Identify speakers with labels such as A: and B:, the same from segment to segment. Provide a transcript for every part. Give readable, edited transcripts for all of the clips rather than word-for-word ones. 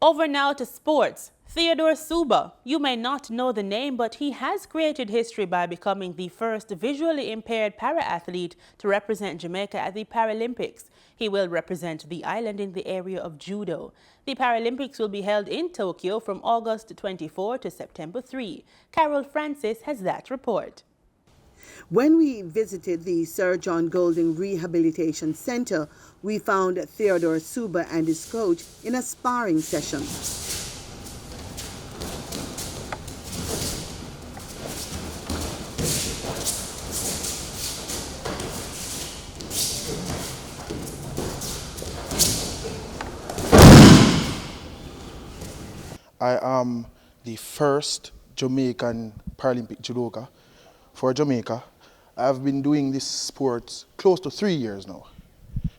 A: Over now to sports. Theodore Subba. You may not know the name, but he has created history by becoming the first visually impaired para-athlete to represent Jamaica at the Paralympics. He will represent the island in the area of judo. The Paralympics will be held in Tokyo from August 24 to September 3. Carol Francis has that report.
B: When we visited the Sir John Golding Rehabilitation Center, we found Theodore Subba and his coach in a sparring session.
C: I am the first Jamaican Paralympic judoka for Jamaica. I've been doing this sport close to 3 years now.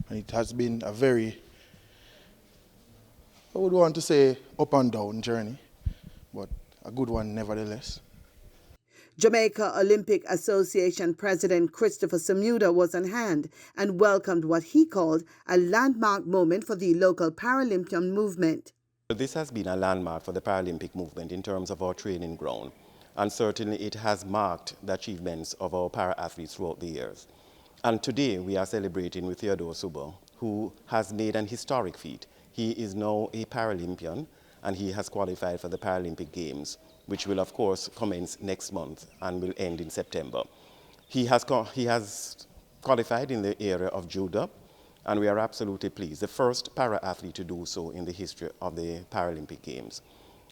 C: And it has been a very, I would want to say, up and down journey, but a good one nevertheless.
B: Jamaica Olympic Association President Christopher Samuda was on hand and welcomed what he called a landmark moment for the local Paralympian movement.
D: This has been a landmark for the Paralympic movement in terms of our training ground, and certainly it has marked the achievements of our para-athletes throughout the years. And today we are celebrating with Theodore Subba, who has made an historic feat. He is now a Paralympian, and he has qualified for the Paralympic Games, which will of course commence next month and will end in September. He has qualified in the area of judo, and we are absolutely pleased, the first para-athlete to do so in the history of the Paralympic Games.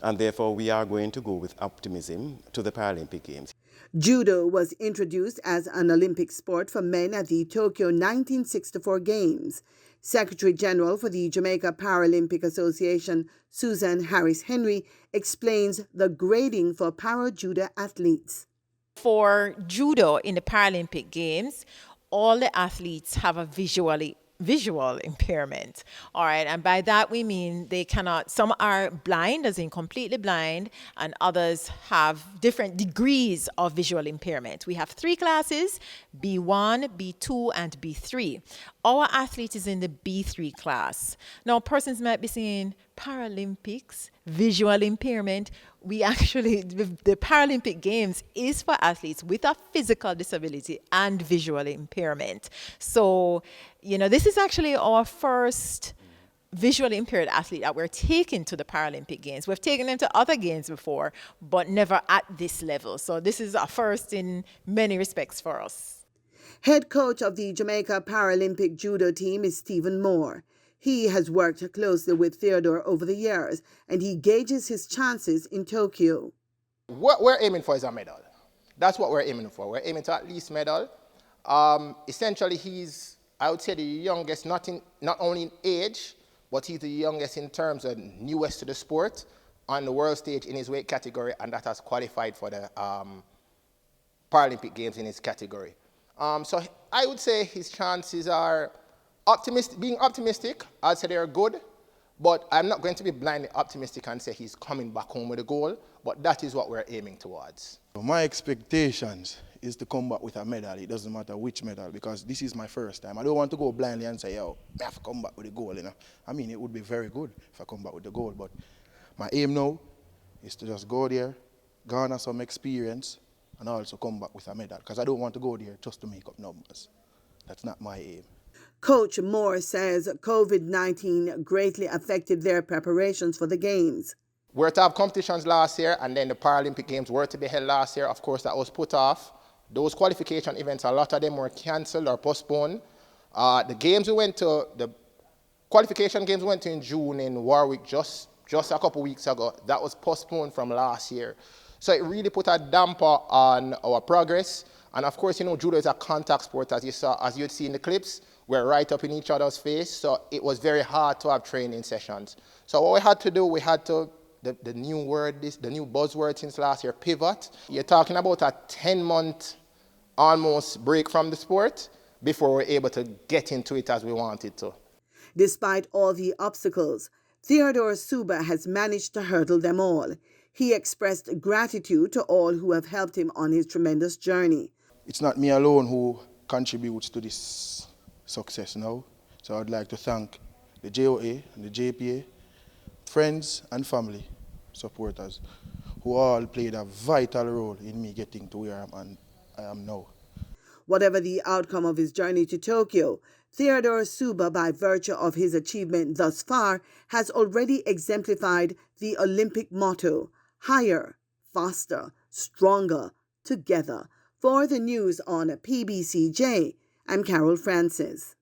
D: And therefore, we are going to go with optimism to the Paralympic Games.
B: Judo was introduced as an Olympic sport for men at the Tokyo 1964 Games. Secretary General for the Jamaica Paralympic Association, Susan Harris Henry, explains the grading for para-judo athletes.
E: For judo in the Paralympic Games, all the athletes have a visual impairment. All right, and by that we mean they cannot, some are blind, as in completely blind, and others have different degrees of visual impairment. We have 3 classes, B1, B2, and B3. Our athlete is in the B3 class. Now, persons might be saying, Paralympics, visual impairment. We actually, the Paralympic Games is for athletes with a physical disability and visual impairment. So, you know, this is actually our first visually impaired athlete that we're taking to the Paralympic Games. We've taken them to other games before, but never at this level. So this is a first in many respects for us.
B: Head coach of the Jamaica Paralympic judo team is Stephen Moore. He has worked closely with Theodore over the years, and he gauges his chances in Tokyo.
F: What we're aiming for is a medal. That's what we're aiming for. We're aiming to at least medal. Essentially, he's, I would say, the youngest, not only in age, but he's the youngest in terms of newest to the sport on the world stage in his weight category, and that has qualified for the Paralympic Games in his category. So I would say his chances are being optimistic. I'd say they're good, but I'm not going to be blindly optimistic and say he's coming back home with a goal, but that is what we're aiming towards.
C: My expectations is to come back with a medal. It doesn't matter which medal, because this is my first time. I don't want to go blindly and say, yo, I have to come back with a goal. You know? I mean, it would be very good if I come back with the goal, but my aim now is to just go there, garner some experience, and also come back with a medal, because I don't want to go there just to make up numbers. That's not my aim.
B: Coach Moore says COVID-19 greatly affected their preparations for the Games.
F: We were to have competitions last year, and then the Paralympic Games were to be held last year. Of course, that was put off. Those qualification events, a lot of them were cancelled or postponed. The qualification games we went to in June in Warwick just a couple weeks ago. That was postponed from last year. So it really put a damper on our progress. And of course, you know, judo is a contact sport, as you'd see in the clips. We're right up in each other's face, so it was very hard to have training sessions. So what we had to do, the new buzzword since last year, pivot. You're talking about a 10-month almost break from the sport before we're able to get into it as we wanted to.
B: Despite all the obstacles, Theodore Subba has managed to hurdle them all. He expressed gratitude to all who have helped him on his tremendous journey.
C: It's not me alone who contributes to this success now. So I'd like to thank the JOA and the JPA friends and family, supporters, who all played a vital role in me getting to where I am now.
B: Whatever the outcome of his journey to Tokyo, Theodore Subba, by virtue of his achievement thus far, has already exemplified the Olympic motto, higher, faster, stronger, together. For the news on PBCJ, I'm Carol Francis.